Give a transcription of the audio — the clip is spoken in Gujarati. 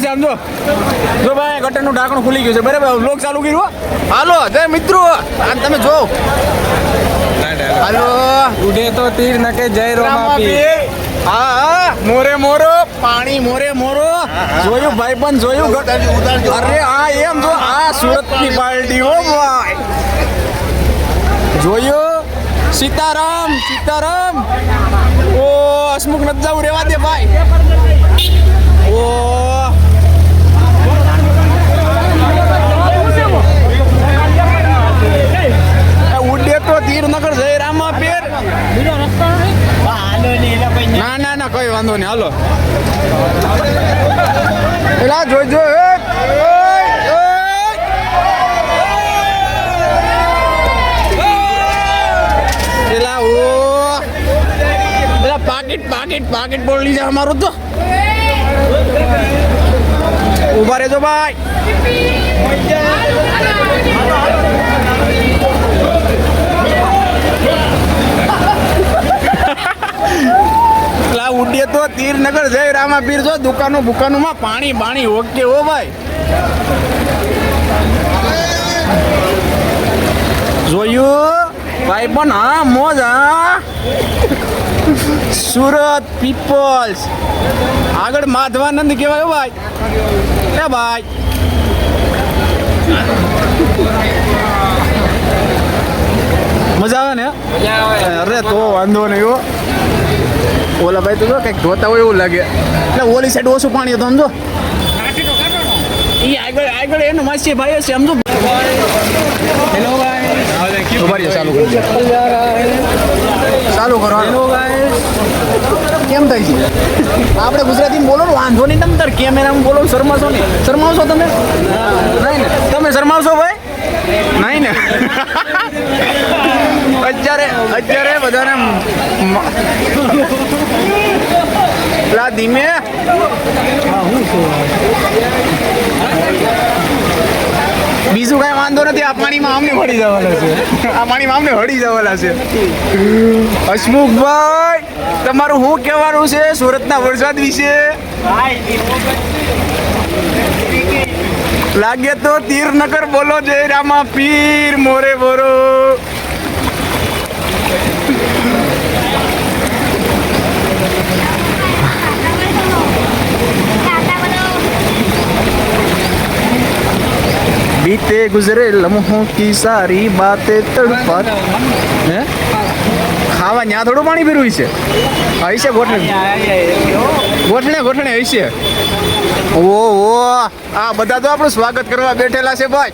છે આમ જો ભાઈ ગટરનું ઢાંકણું ખુલી ગયું છે બરાબર વ્લોગ ચાલુ કર્યું હાલો જય મિત્રો આ તમે જો હાલો ઉડે તો તીર નકે જય રોમાપીર. હા મોરે મોરો પાણી મોરે મોરો જોયું ભાઈ પણ જોયું અરે હા એમ જો આ સુરતની પાર્ટી હો ભાઈ જોયું સીતારામ સીતારામ ઓ હસમુખ નથી જવું રેવા દે ભાઈ ઓ ઉડે તો તીરનગર જય રામાપીર ના ના ના કઈ વાંધો નહીં હાલો પેલા જોઈજો પેલા ઓ પેલા પાકીટ પાકીટ પાકીટ બોલ લીધા અમારું તો ઉભા રહેજો ભાઈ ઉડે તો તીરનગર જય રામાપીર જો દુકાનો બુકાનોમાં પાણી બાણી ઓકે હો ભાઈ જોયું ભાઈ પણ હા મોજ હા સુરત પીપલ્સ આગળ માધવાનંદ કહેવાય ભાઈ એ ભાઈ મજા આવે ને અરે તો વાંધો નહીં હો ઓલા ભાઈ તો જો કંઈક ધોતા હોય એવું લાગે એટલે ઓલી સાઈડ ઓછું પાણી હતું સમજો એ આગળ આગળ એનો માસી ભાઈ હશે સમજો હેલો ભાઈ ચાલુ કરો ચાલુ કરો હેલો ભાઈ કેમ થાય છે આપણે ગુજરાતીમાં બોલો વાંધો નહીં તમે તાર કેમેરામાં બોલો શરમાશો નહીં શરમાવશો તમે નહીં ને તમે શરમાવશો ભાઈ નહીં ને અત્યારે બધાને પેલા ધીમે બીજું કઈ વાંધો નથી આ પાણીમાં અમને હળી જવાના છે આ પાણીમાં અમને હળી જવાના છે હસમુખભાઈ તમારું શું કહેવાનું છે સુરતના વરસાદ વિશે લાગે તો તીરનગર બોલો જય રામાપીર મોરે બોરો बीते गुजरे लम्हों की सारी बातें तड़पा હે ખાવા ત્યાં થોડું પાણી પીરું છે હશે ગોઠણે હશે ઓ આ બધા તો આપણું સ્વાગત કરવા બેઠેલા છે ભાઈ